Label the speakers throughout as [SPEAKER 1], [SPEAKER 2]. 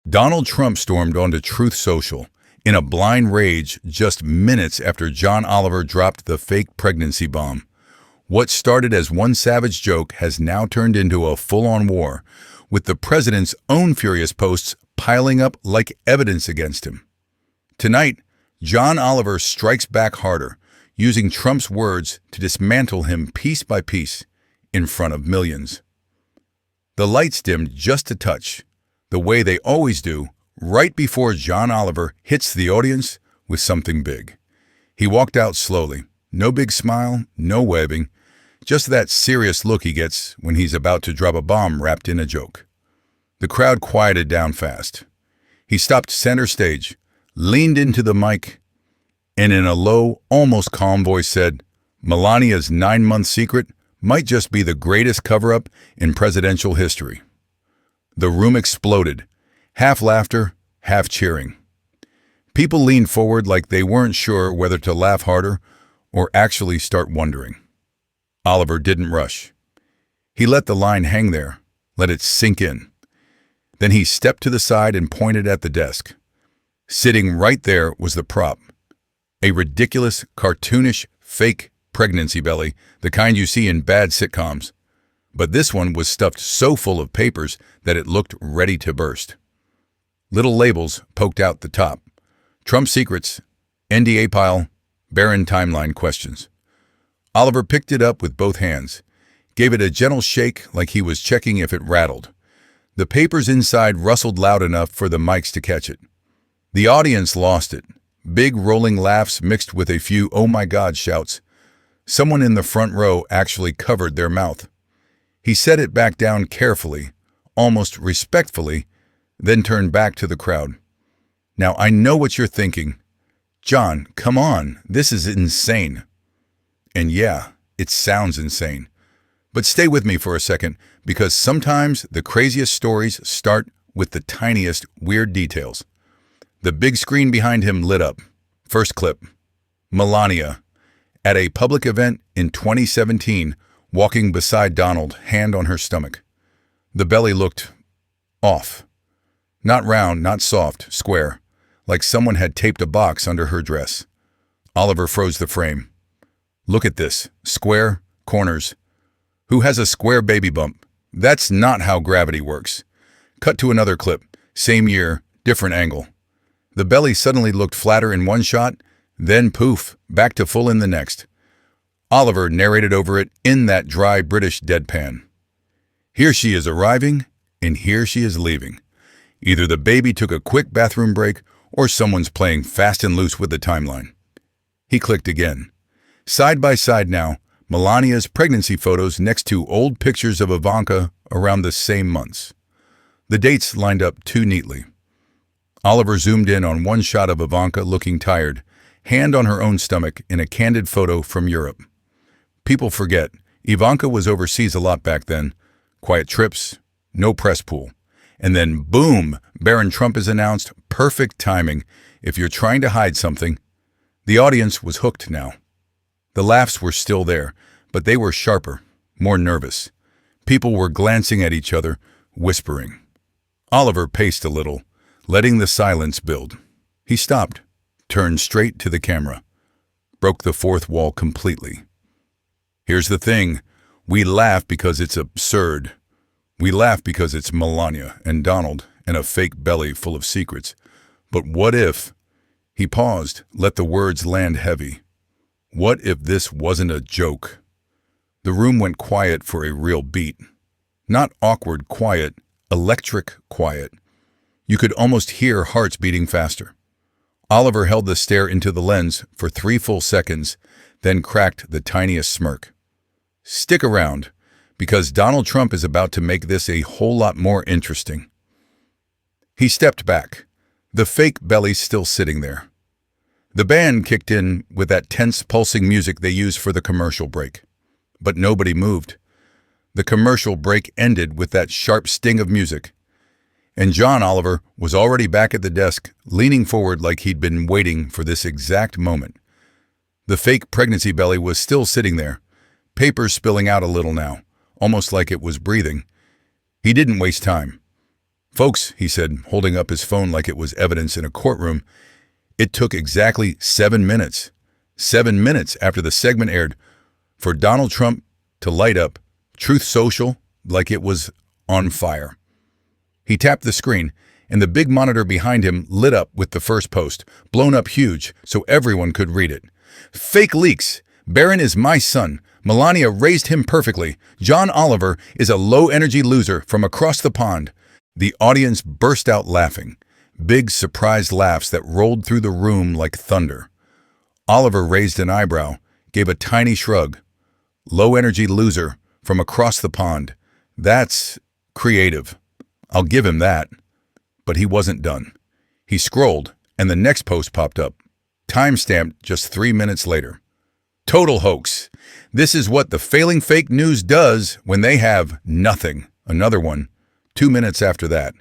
[SPEAKER 1] Donald Trump stormed onto Truth Social in a blind rage just minutes after John Oliver dropped the fake pregnancy bomb. What started as one savage joke has now turned into a full-on war, with the president's own furious posts piling up like evidence against him. Tonight, John Oliver strikes back harder, using Trump's words to dismantle him piece by piece in front of millions. The lights dimmed just a touch, the way they always do, right before John Oliver hits the audience with something big. He walked out slowly, no big smile, no waving, just that serious look he gets when he's about to drop a bomb wrapped in a joke. The crowd quieted down fast. He stopped center stage, leaned into the mic, and in a low, almost calm voice said, "Melania's 9-month secret might just be the greatest cover-up in presidential history." The room exploded, half laughter, half cheering. People leaned forward like they weren't sure whether to laugh harder or actually start wondering. Oliver didn't rush. He let the line hang there, let it sink in. Then he stepped to the side and pointed at the desk. Sitting right there was the prop, a ridiculous, cartoonish, fake pregnancy belly, the kind you see in bad sitcoms. But this one was stuffed so full of papers that it looked ready to burst. Little labels poked out the top. Trump secrets, NDA pile, barren timeline questions. Oliver picked it up with both hands, gave it a gentle shake like he was checking if it rattled. The papers inside rustled loud enough for the mics to catch it. The audience lost it. Big rolling laughs mixed with a few "oh my God" shouts. Someone in the front row actually covered their mouth. He set it back down carefully, almost respectfully, then turned back to the crowd. "Now I know what you're thinking. John, come on, this is insane." And yeah, it sounds insane. But stay with me for a second, because sometimes the craziest stories start with the tiniest weird details. The big screen behind him lit up. First clip. Melania, at a public event in 2017, walking beside Donald, hand on her stomach. The belly looked off. Not round, not soft, square, like someone had taped a box under her dress. Oliver froze the frame. "Look at this. Square, corners. Who has a square baby bump? That's not how gravity works." Cut to another clip. Same year, different angle. The belly suddenly looked flatter in one shot, then poof, back to full in the next. Oliver narrated over it in that dry British deadpan. "Here she is arriving, and here she is leaving. Either the baby took a quick bathroom break, or someone's playing fast and loose with the timeline." He clicked again. Side by side now, Melania's pregnancy photos next to old pictures of Ivanka around the same months. The dates lined up too neatly. Oliver zoomed in on one shot of Ivanka looking tired, hand on her own stomach in a candid photo from Europe. People forget, Ivanka was overseas a lot back then. Quiet trips, no press pool. And then boom, Barron Trump is announced. Perfect timing if you're trying to hide something. The audience was hooked now. The laughs were still there, but they were sharper, more nervous. People were glancing at each other, whispering. Oliver paced a little, letting the silence build. He stopped, turned straight to the camera, broke the fourth wall completely. "Here's the thing. We laugh because it's absurd. We laugh because it's Melania and Donald and a fake belly full of secrets. But what if—" He paused, let the words land heavy. "What if this wasn't a joke?" The room went quiet for a real beat. Not awkward quiet, electric quiet. You could almost hear hearts beating faster. Oliver held the stare into the lens for 3 full seconds, then cracked the tiniest smirk. "Stick around, because Donald Trump is about to make this a whole lot more interesting." He stepped back, the fake belly still sitting there. The band kicked in with that tense, pulsing music they use for the commercial break. But nobody moved. The commercial break ended with that sharp sting of music. And John Oliver was already back at the desk, leaning forward like he'd been waiting for this exact moment. The fake pregnancy belly was still sitting there, papers spilling out a little now, almost like it was breathing. He didn't waste time. Folks, he said, holding up his phone like it was evidence in a courtroom, it took exactly 7 minutes. 7 minutes after the segment aired for Donald Trump to light up Truth Social like it was on fire. He tapped the screen, and the big monitor behind him lit up with the first post, blown up huge so everyone could read it. Fake leaks. Barron is my son. Melania raised him perfectly. John Oliver is a low-energy loser from across the pond. The audience burst out laughing. Big, surprised laughs that rolled through the room like thunder. Oliver raised an eyebrow, gave a tiny shrug. Low-energy loser from across the pond. That's creative. I'll give him that. But he wasn't done. He scrolled, and the next post popped up. Timestamped just 3 minutes later. Total hoax. This is what the failing fake news does when they have nothing. Another one, 2 minutes after that.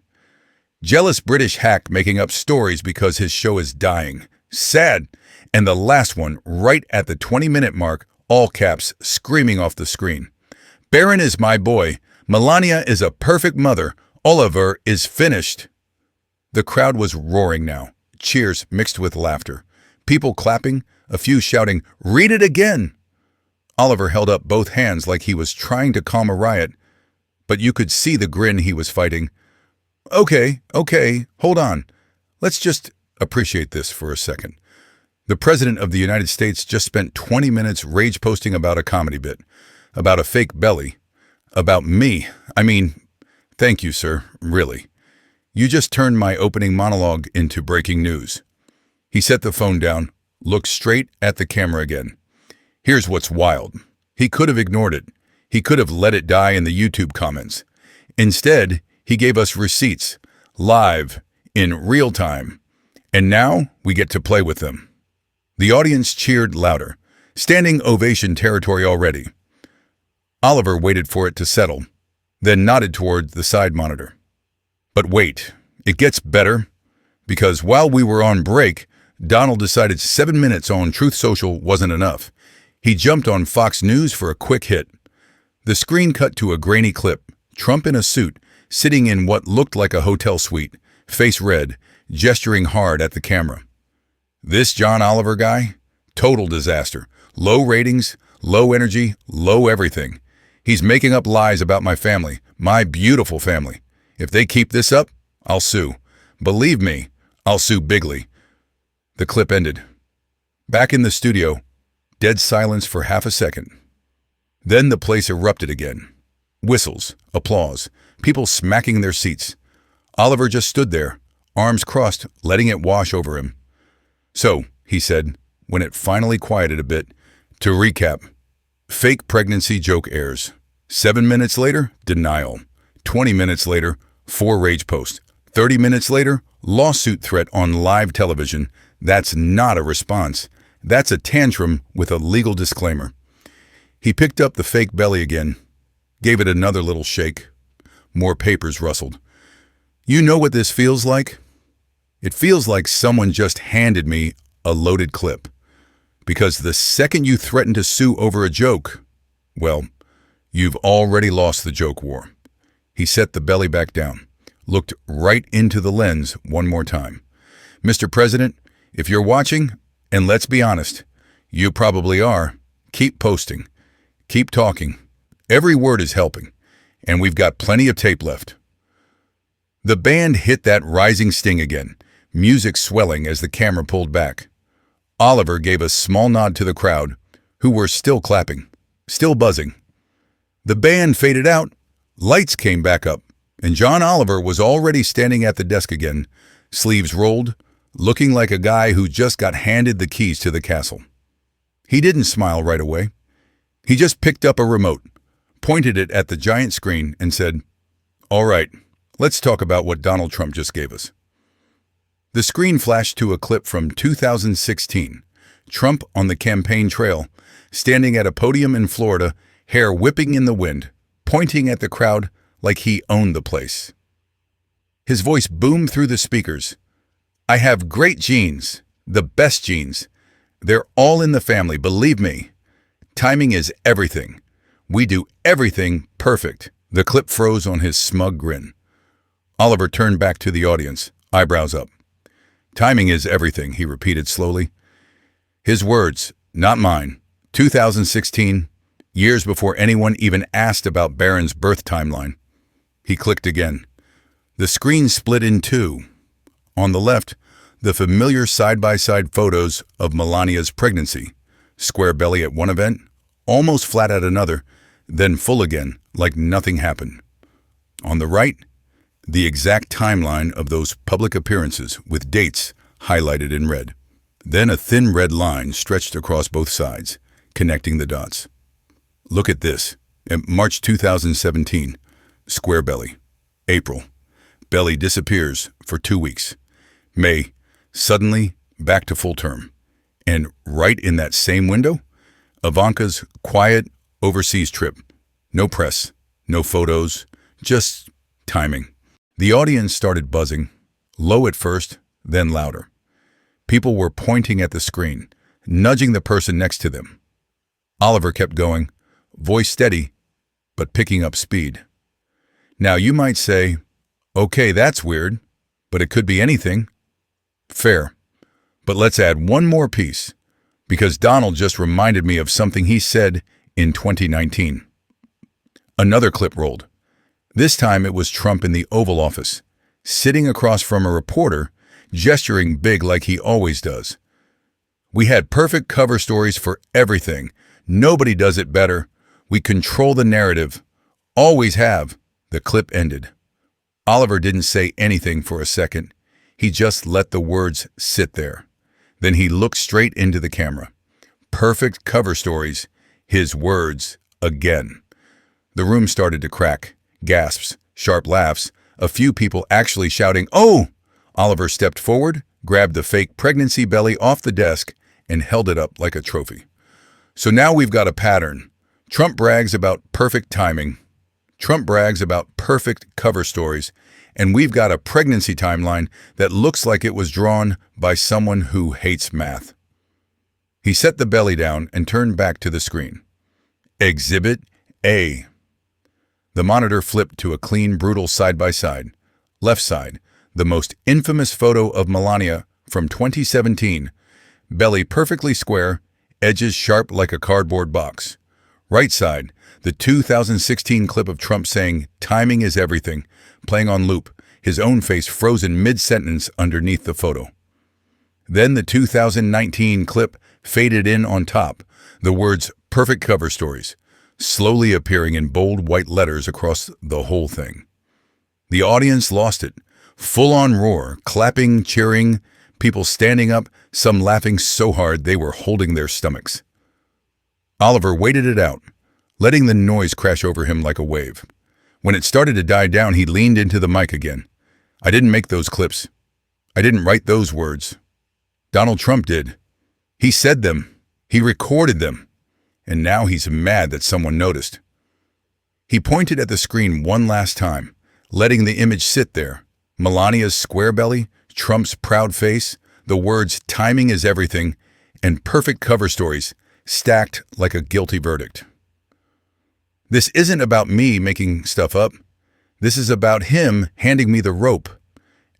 [SPEAKER 1] Jealous British hack making up stories because his show is dying. Sad. And the last one, right at the 20-minute mark, all caps, screaming off the screen. Barron is my boy. Melania is a perfect mother. Oliver is finished. The crowd was roaring now. Cheers mixed with laughter. People clapping, a few shouting, "Read it again!" Oliver held up both hands like he was trying to calm a riot, but you could see the grin he was fighting. Okay, hold on. Let's just appreciate this for a second. The President of the United States just spent 20 minutes rage posting about a comedy bit, about a fake belly, about me. I mean, thank you, sir, really. You just turned my opening monologue into breaking news. He set the phone down, looked straight at the camera again. Here's what's wild. He could have ignored it. He could have let it die in the YouTube comments. Instead, he gave us receipts, live, in real time. And now we get to play with them. The audience cheered louder, standing ovation territory already. Oliver waited for it to settle, then nodded toward the side monitor. But wait, it gets better, because while we were on break, Donald decided 7 minutes on Truth Social wasn't enough. He jumped on Fox News for a quick hit. The screen cut to a grainy clip, Trump in a suit, sitting in what looked like a hotel suite, face red, gesturing hard at the camera. This John Oliver guy? Total disaster. Low ratings, low energy, low everything. He's making up lies about my family, my beautiful family. If they keep this up, I'll sue. Believe me, I'll sue bigly. The clip ended. Back in the studio, dead silence for half a second. Then the place erupted again. Whistles, applause, people smacking their seats. Oliver just stood there, arms crossed, letting it wash over him. So, he said, when it finally quieted a bit, to recap, fake pregnancy joke airs. 7 minutes later, denial. 20 minutes later, 4 rage posts. 30 minutes later, lawsuit threat on live television. That's not a response. That's a tantrum with a legal disclaimer. He picked up the fake belly again, gave it another little shake. More papers rustled. You know what this feels like? It feels like someone just handed me a loaded clip. Because the second you threaten to sue over a joke, well, you've already lost the joke war. He set the belly back down, looked right into the lens one more time. Mr. President, if you're watching, and let's be honest, you probably are, keep posting, keep talking. Every word is helping, and we've got plenty of tape left. The band hit that rising sting again, music swelling as the camera pulled back. Oliver gave a small nod to the crowd, who were still clapping, still buzzing. The band faded out, lights came back up, and John Oliver was already standing at the desk again, sleeves rolled, looking like a guy who just got handed the keys to the castle. He didn't smile right away. He just picked up a remote, pointed it at the giant screen, and said, "All right, let's talk about what Donald Trump just gave us." The screen flashed to a clip from 2016, Trump on the campaign trail, standing at a podium in Florida, hair whipping in the wind, pointing at the crowd like he owned the place. His voice boomed through the speakers. "I have great genes, the best genes. They're all in the family, believe me. Timing is everything. We do everything perfect." The clip froze on his smug grin. Oliver turned back to the audience, eyebrows up. Timing is everything, he repeated slowly. His words, not mine. 2016, years before anyone even asked about Barron's birth timeline. He clicked again. The screen split in two. On the left, the familiar side-by-side photos of Melania's pregnancy. Square belly at one event, almost flat at another, then full again, like nothing happened. On the right, the exact timeline of those public appearances with dates highlighted in red. Then a thin red line stretched across both sides, connecting the dots. Look at this. In March 2017, square belly. April, belly disappears for 2 weeks. May, suddenly back to full term. And right in that same window, Ivanka's quiet overseas trip. No press, no photos, just timing. The audience started buzzing, low at first, then louder. People were pointing at the screen, nudging the person next to them. Oliver kept going, voice steady, but picking up speed. Now you might say, okay, that's weird, but it could be anything. Fair. But let's add one more piece, because Donald just reminded me of something he said in 2019. Another clip rolled. This time it was Trump in the Oval Office, sitting across from a reporter, gesturing big like he always does. We had perfect cover stories for everything. Nobody does it better. We control the narrative. Always have. The clip ended. Oliver didn't say anything for a second. He just let the words sit there. Then he looked straight into the camera. Perfect cover stories. His words again. The room started to crack. Gasps, sharp laughs, a few people actually shouting, "Oh!" Oliver stepped forward, grabbed the fake pregnancy belly off the desk, and held it up like a trophy. So now we've got a pattern. Trump brags about perfect timing. Trump brags about perfect cover stories. And we've got a pregnancy timeline that looks like it was drawn by someone who hates math. He set the belly down and turned back to the screen. Exhibit A. The monitor flipped to a clean, brutal side-by-side. Left side, the most infamous photo of Melania from 2017. Belly perfectly square, edges sharp like a cardboard box. Right side, the 2016 clip of Trump saying, "Timing is everything," playing on loop, his own face frozen mid-sentence underneath the photo. Then the 2019 clip faded in on top, the words "perfect cover stories," slowly appearing in bold white letters across the whole thing. The audience lost it. Full-on roar, clapping, cheering, people standing up, some laughing so hard they were holding their stomachs. Oliver waited it out, letting the noise crash over him like a wave. When it started to die down, he leaned into the mic again. "I didn't make those clips. I didn't write those words. Donald Trump did. He said them. He recorded them. And now he's mad that someone noticed." He pointed at the screen one last time, letting the image sit there. Melania's square belly, Trump's proud face, the words "timing is everything," and "perfect cover stories" stacked like a guilty verdict. This isn't about me making stuff up. This is about him handing me the rope.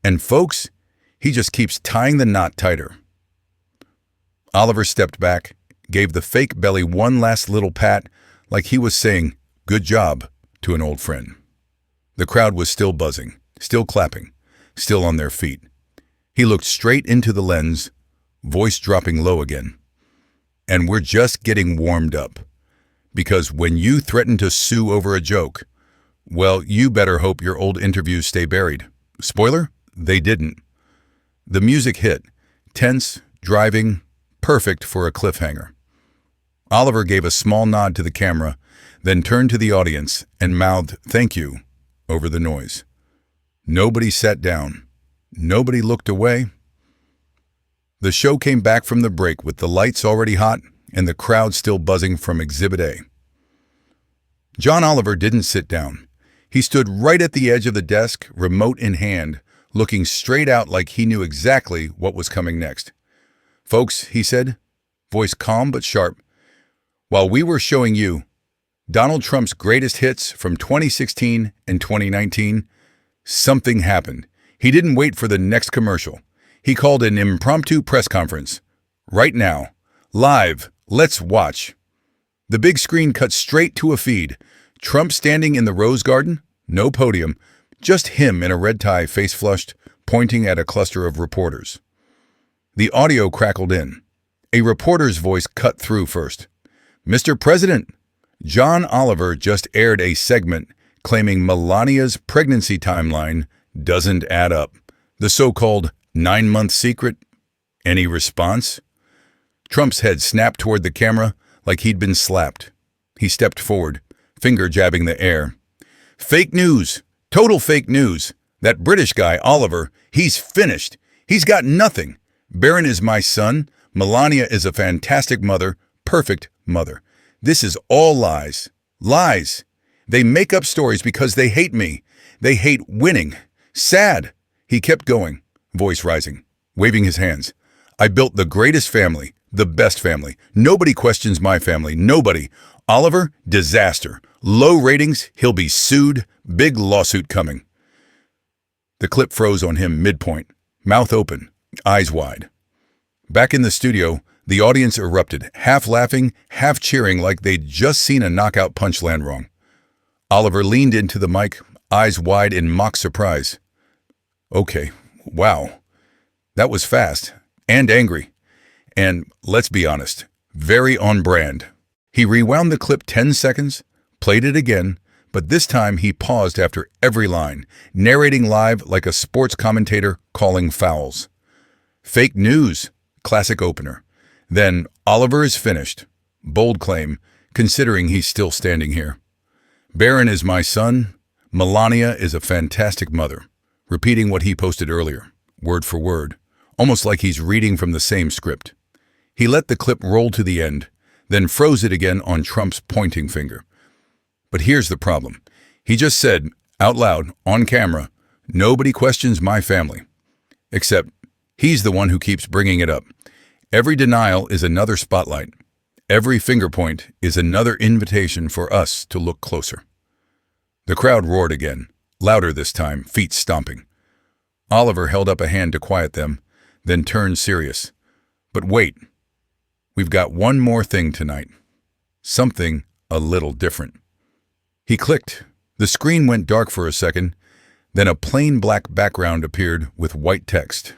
[SPEAKER 1] And folks, he just keeps tying the knot tighter. Oliver stepped back, gave the fake belly one last little pat, like he was saying, "Good job," to an old friend. The crowd was still buzzing, still clapping, still on their feet. He looked straight into the lens, voice dropping low again. And we're just getting warmed up. Because when you threaten to sue over a joke, well, you better hope your old interviews stay buried. Spoiler? They didn't. The music hit, tense, driving, perfect for a cliffhanger. Oliver gave a small nod to the camera, then turned to the audience and mouthed "thank you" over the noise. Nobody sat down. Nobody looked away. The show came back from the break with the lights already hot and the crowd still buzzing from Exhibit A. John Oliver didn't sit down. He stood right at the edge of the desk, remote in hand, looking straight out like he knew exactly what was coming next. "Folks," he said, voice calm but sharp, "while we were showing you Donald Trump's greatest hits from 2016 and 2019, Something happened. He didn't wait for the next commercial. He called an impromptu press conference. Right now. Live. Let's watch. The big screen cut straight to a feed. Trump standing in the Rose Garden. No podium. Just him in a red tie, face flushed, pointing at a cluster of reporters. The audio crackled in. A reporter's voice cut through first. Mr. President, John Oliver just aired a segment claiming Melania's pregnancy timeline doesn't add up. The so-called 9-month secret. Any response? Trump's head snapped toward the camera like he'd been slapped. He stepped forward, finger jabbing the air. Fake news. Total fake news. That British guy, Oliver, he's finished. He's got nothing. Barron is my son. Melania is a fantastic mother, perfect mother. This is all lies. Lies. They make up stories because they hate me. They hate winning. Sad. He kept going, voice rising, waving his hands. I built the greatest family, the best family. Nobody questions my family. Nobody. Oliver, disaster. Low ratings, he'll be sued. Big lawsuit coming. The clip froze on him midpoint, mouth open, eyes wide. Back in the studio, the audience erupted, half laughing, half cheering like they'd just seen a knockout punch land wrong. Oliver leaned into the mic, eyes wide in mock surprise. Okay, wow. That was fast and angry. And, let's be honest, very on brand. He rewound the clip 10 seconds, played it again, but this time he paused after every line, narrating live like a sports commentator calling fouls. Fake news, classic opener. Then, Oliver is finished. Bold claim, considering he's still standing here. Barron is my son. Melania is a fantastic mother. Repeating what he posted earlier, word for word, almost like he's reading from the same script. He let the clip roll to the end, then froze it again on Trump's pointing finger. But here's the problem. He just said, out loud, on camera, nobody questions my family. Except, he's the one who keeps bringing it up. Every denial is another spotlight. Every finger point is another invitation for us to look closer. The crowd roared again, louder this time, feet stomping. Oliver held up a hand to quiet them, then turned serious. But wait, we've got one more thing tonight. Something a little different. He clicked. The screen went dark for a second, then a plain black background appeared with white text.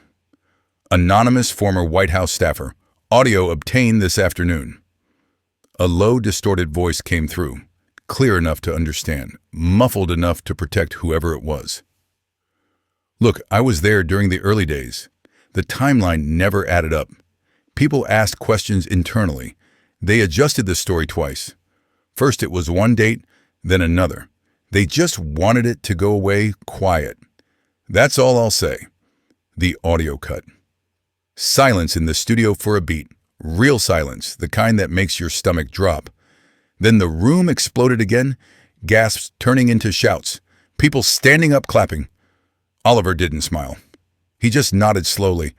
[SPEAKER 1] Anonymous former White House staffer. Audio obtained this afternoon. A low, distorted voice came through, clear enough to understand, muffled enough to protect whoever it was. Look, I was there during the early days. The timeline never added up. People asked questions internally. They adjusted the story twice. First it was one date, then another. They just wanted it to go away quiet. That's all I'll say. The audio cut. Silence in the studio for a beat. Real silence, the kind that makes your stomach drop. Then the room exploded again, gasps turning into shouts, people standing up clapping. Oliver didn't smile. He just nodded slowly.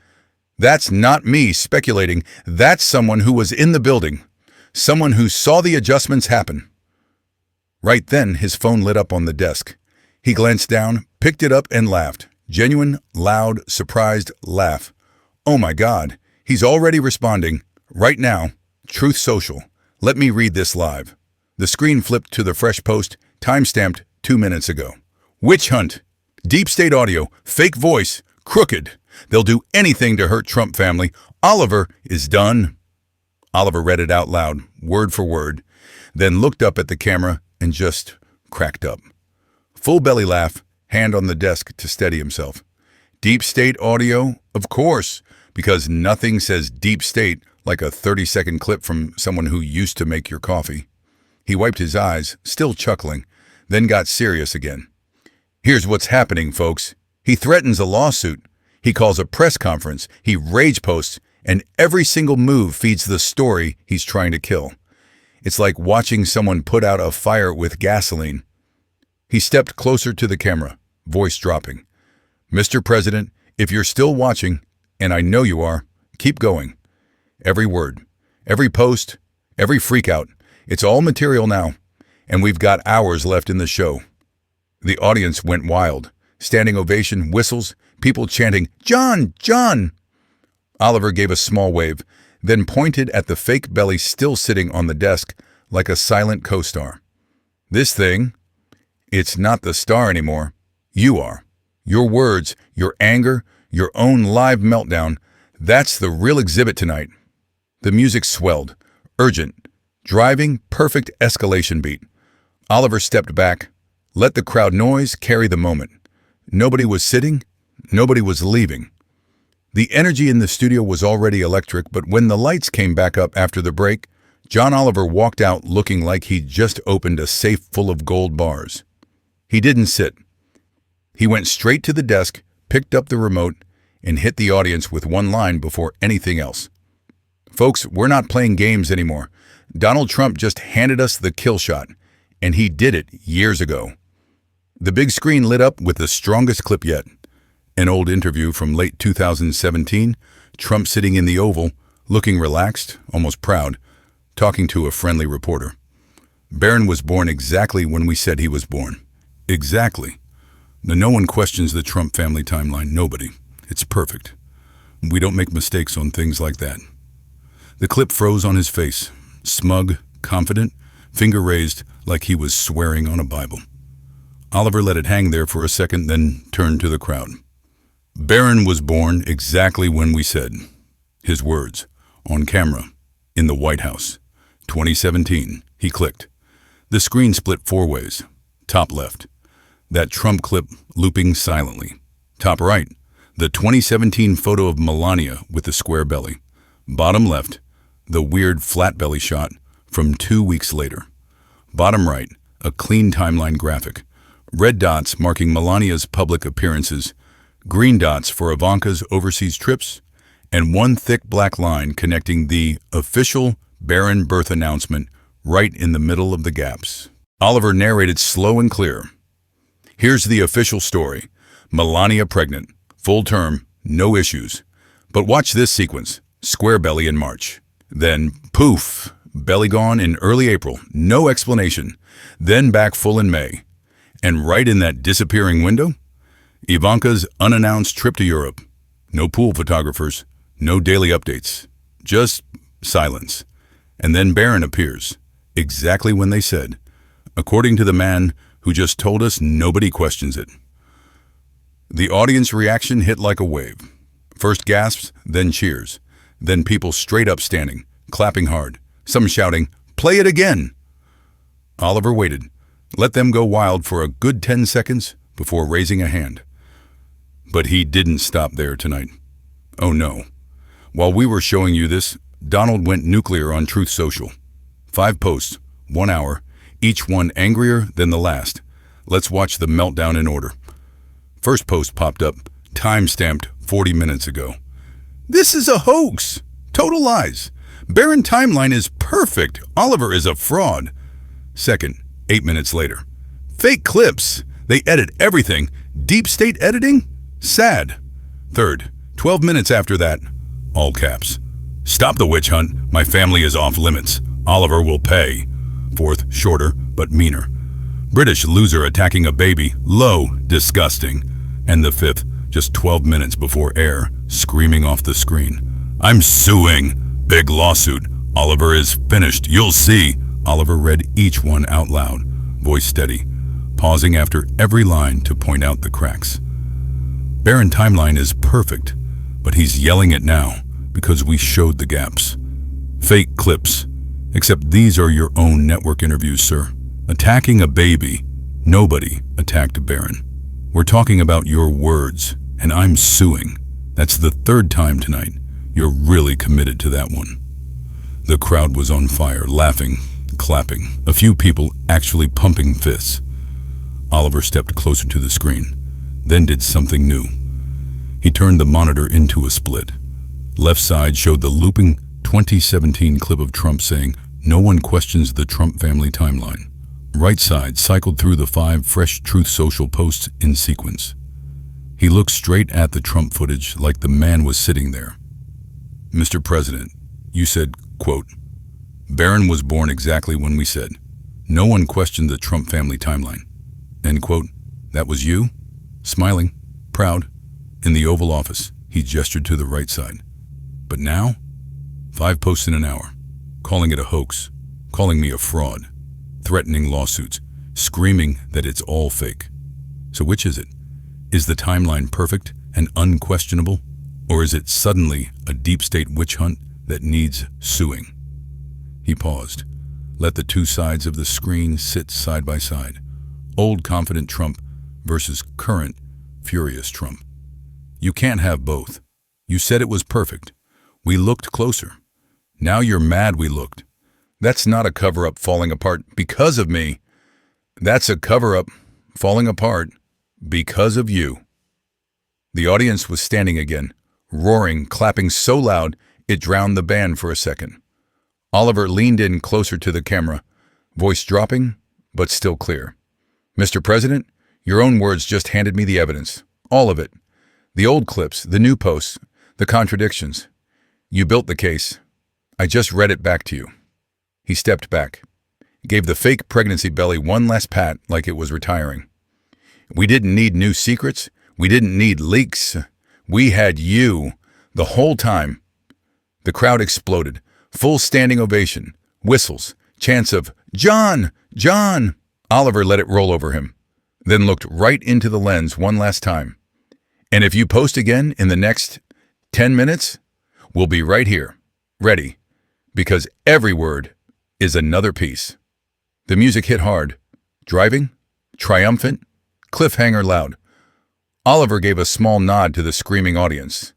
[SPEAKER 1] That's not me speculating. That's someone who was in the building. Someone who saw the adjustments happen. Right then, his phone lit up on the desk. He glanced down, picked it up, and laughed. Genuine, loud, surprised laugh. Oh my God, he's already responding. Right now, Truth Social. Let me read this live. The screen flipped to the fresh post, time-stamped 2 minutes ago. Witch hunt. Deep state audio. Fake voice. Crooked. They'll do anything to hurt Trump family. Oliver is done. Oliver read it out loud, word for word, then looked up at the camera and just cracked up. Full belly laugh, hand on the desk to steady himself. Deep state audio? Of course, because nothing says deep state like a 30-second clip from someone who used to make your coffee. He wiped his eyes, still chuckling, then got serious again. Here's what's happening, folks. He threatens a lawsuit. He calls a press conference. He rage posts, and every single move feeds the story he's trying to kill. It's like watching someone put out a fire with gasoline. He stepped closer to the camera, voice dropping. Mr. President, if you're still watching, and I know you are, keep going. Every word, every post, every freakout, it's all material now, and we've got hours left in the show. The audience went wild, Standing ovation, whistles, people chanting, "John! John!" Oliver gave a small wave, then pointed at the fake belly still sitting on the desk like a silent co-star. "This thing, it's not the star anymore. You are. Your words, your anger, your own live meltdown, that's the real exhibit tonight." The music swelled, urgent, driving, perfect escalation beat. Oliver stepped back, let the crowd noise carry the moment. Nobody was sitting, nobody was leaving. The energy in the studio was already electric, but when the lights came back up after the break, John Oliver walked out looking like he'd just opened a safe full of gold bars. He didn't sit. He went straight to the desk, picked up the remote, and hit the audience with one line before anything else. "Folks, we're not playing games anymore. Donald Trump just handed us the kill shot, and he did it years ago." The big screen lit up with the strongest clip yet. An old interview from late 2017, Trump sitting in the Oval, looking relaxed, almost proud, talking to a friendly reporter. "Barron was born exactly when we said he was born. Exactly. No one questions the Trump family timeline, nobody. It's perfect. We don't make mistakes on things like that." The clip froze on his face, smug, confident, finger raised like he was swearing on a Bible. Oliver let it hang there for a second, then turned to the crowd. "Barron was born exactly when we said." His words, on camera, in the White House. 2017, he clicked. The screen split four ways. Top left, that Trump clip looping silently. Top right, the 2017 photo of Melania with the square belly. Bottom left, the weird flat belly shot from 2 weeks later. Bottom right, a clean timeline graphic. Red dots marking Melania's public appearances, green dots for Ivanka's overseas trips, and one thick black line connecting the official Barron birth announcement right in the middle of the gaps. Oliver narrated slow and clear. "Here's the official story. Melania pregnant, full term, no issues. But watch this sequence, square belly in March. Then, poof, belly gone in early April, no explanation. Then back full in May. And right in that disappearing window, Ivanka's unannounced trip to Europe. No pool photographers, no daily updates, just silence. And then Barron appears, exactly when they said, according to the man who just told us nobody questions it." The audience reaction hit like a wave. First gasps, then cheers, then people straight up standing, clapping hard, some shouting, "Play it again!" Oliver waited, let them go wild for a good 10 seconds before raising a hand. But he didn't stop there tonight. Oh no. While we were showing you this, Donald went nuclear on Truth Social. 5 posts, 1 hour, each one angrier than the last. Let's watch the meltdown in order. First post popped up, time-stamped 40 minutes ago. "This is a hoax! Total lies! Barron timeline is perfect! Oliver is a fraud!" Second, 8 minutes later. "Fake clips! They edit everything! Deep state editing? Sad!" Third, 12 minutes after that, all caps. "Stop the witch hunt! My family is off limits! Oliver will pay!" Fourth, shorter, but meaner. "British loser attacking a baby, low, disgusting." And the fifth, just 12 minutes before air, screaming off the screen. "I'm suing! Big lawsuit! Oliver is finished! You'll see!" Oliver read each one out loud, voice steady, pausing after every line to point out the cracks. Barron timeline is perfect, but he's yelling it now because we showed the gaps. Fake clips, except these are your own network interviews, sir. Attacking a baby, nobody attacked Barron. We're talking about your words, and I'm suing. That's the 3rd time tonight. You're really committed to that one. The crowd was on fire, laughing, clapping, a few people actually pumping fists. Oliver stepped closer to the screen, then did something new. He turned the monitor into a split. Left side showed the looping 2017 clip of Trump saying, "No one questions the Trump family timeline." Right side cycled through the 5 fresh Truth Social posts in sequence. He looked straight at the Trump footage like the man was sitting there. "Mr. President, you said, quote, Barron was born exactly when we said. No one questioned the Trump family timeline. End quote. That was you? Smiling, proud, in the Oval Office, he gestured to the right side. But now, 5 posts in an hour, calling it a hoax, calling me a fraud, threatening lawsuits, screaming that it's all fake. So which is it? Is the timeline perfect and unquestionable? Or is it suddenly a deep state witch hunt that needs suing? He paused, let the two sides of the screen sit side by side. Old confident Trump versus current furious Trump. You can't have both. You said it was perfect. We looked closer. Now you're mad we looked. That's not a cover-up falling apart because of me. That's a cover-up falling apart because of you. The audience was standing again, roaring, clapping so loud it drowned the band for a second. Oliver leaned in closer to the camera, voice dropping, but still clear. Mr. President, your own words just handed me the evidence. All of it. The old clips, the new posts, the contradictions. You built the case. I just read it back to you. He stepped back, gave the fake pregnancy belly one last pat like it was retiring. We didn't need new secrets. We didn't need leaks. We had you the whole time. The crowd exploded. Full standing ovation, whistles, chants of, "John! John!" Oliver let it roll over him, then looked right into the lens one last time. And if you post again in the next 10 minutes, we'll be right here, ready, because every word is another piece. The music hit hard, driving, triumphant, cliffhanger loud. Oliver gave a small nod to the screaming audience.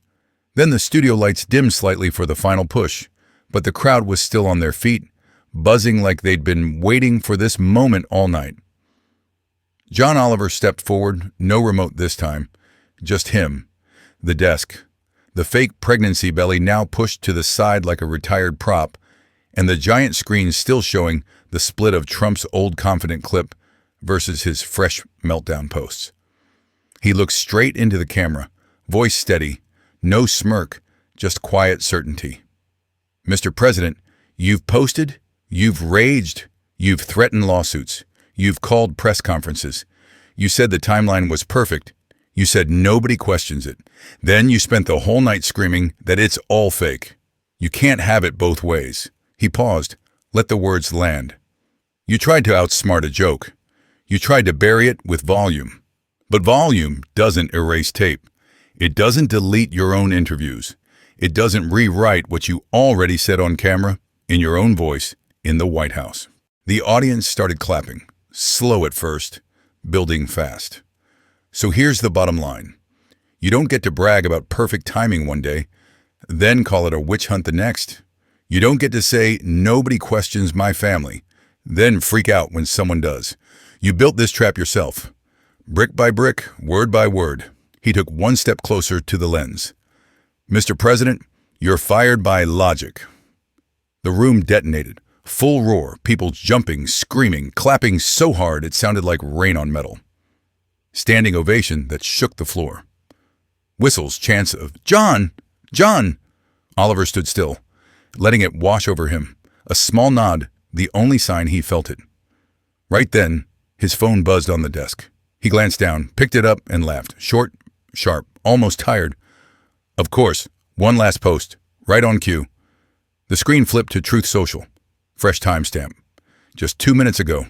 [SPEAKER 1] Then the studio lights dimmed slightly for the final push, but the crowd was still on their feet, buzzing like they'd been waiting for this moment all night. John Oliver stepped forward, no remote this time, just him, the desk, the fake pregnancy belly now pushed to the side like a retired prop, and the giant screen still showing the split of Trump's old confident clip versus his fresh meltdown posts. He looked straight into the camera, voice steady, no smirk, just quiet certainty. Mr. President, you've posted, you've raged, you've threatened lawsuits, you've called press conferences. You said the timeline was perfect. You said nobody questions it. Then you spent the whole night screaming that it's all fake. You can't have it both ways. He paused, let the words land. You tried to outsmart a joke. You tried to bury it with volume. But volume doesn't erase tape. It doesn't delete your own interviews. It doesn't rewrite what you already said on camera, in your own voice, in the White House. The audience started clapping, slow at first, building fast. So here's the bottom line. You don't get to brag about perfect timing one day, then call it a witch hunt the next. You don't get to say, nobody questions my family, then freak out when someone does. You built this trap yourself. Brick by brick, word by word. He took one step closer to the lens. Mr. President, you're fired by logic. The room detonated. Full roar, people jumping, screaming, clapping so hard it sounded like rain on metal. Standing ovation that shook the floor. Whistles, chants of, "John! John!" Oliver stood still, letting it wash over him. A small nod, the only sign he felt it. Right then, his phone buzzed on the desk. He glanced down, picked it up, and laughed. Short, sharp, almost tired. Of course, one last post, right on cue. The screen flipped to Truth Social. Fresh timestamp. Just 2 minutes ago.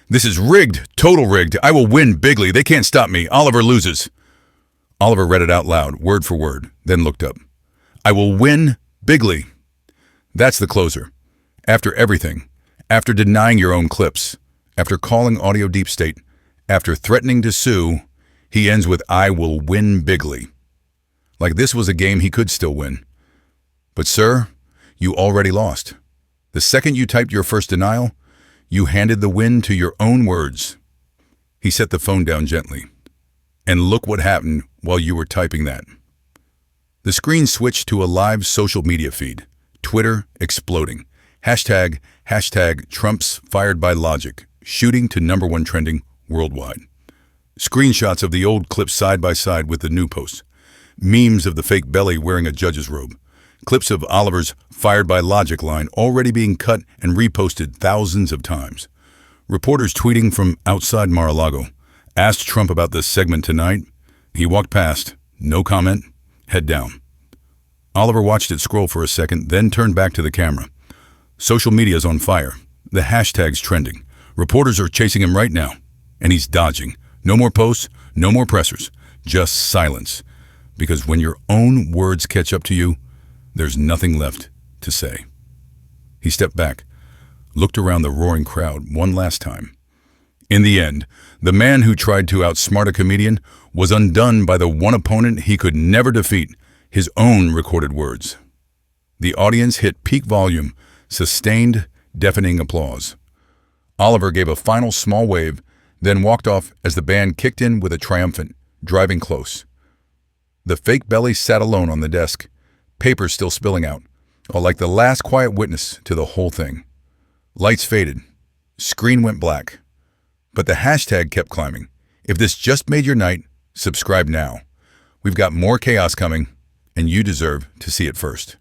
[SPEAKER 1] This is rigged, total rigged. I will win bigly. They can't stop me. Oliver loses. Oliver read it out loud, word for word, then looked up. I will win bigly. That's the closer. After everything, after denying your own clips, after calling audio deep state, after threatening to sue, he ends with I will win bigly. Like this was a game he could still win. But sir, you already lost. The second you typed your first denial, you handed the win to your own words. He set the phone down gently. And look what happened while you were typing that. The screen switched to a live social media feed. Twitter exploding. Hashtag Trump's fired by logic, shooting to #1 trending worldwide. Screenshots of the old clips side by side with the new posts. Memes of the fake belly wearing a judge's robe. Clips of Oliver's fired by logic line already being cut and reposted thousands of times. Reporters tweeting from outside Mar-a-Lago. Asked Trump about this segment tonight. He walked past, no comment, head down. Oliver watched it scroll for a second, then turned back to the camera. Social media's on fire. The hashtag's trending. Reporters are chasing him right now, and he's dodging. No more posts, no more pressers, just silence. Because when your own words catch up to you, there's nothing left to say. He stepped back, looked around the roaring crowd one last time. In the end, the man who tried to outsmart a comedian was undone by the one opponent he could never defeat, his own recorded words. The audience hit peak volume, sustained, deafening applause. Oliver gave a final small wave, then walked off as the band kicked in with a triumphant, driving close. The fake belly sat alone on the desk, papers still spilling out, all like the last quiet witness to the whole thing. Lights faded. Screen went black. But the hashtag kept climbing. If this just made your night, subscribe now. We've got more chaos coming, and you deserve to see it first.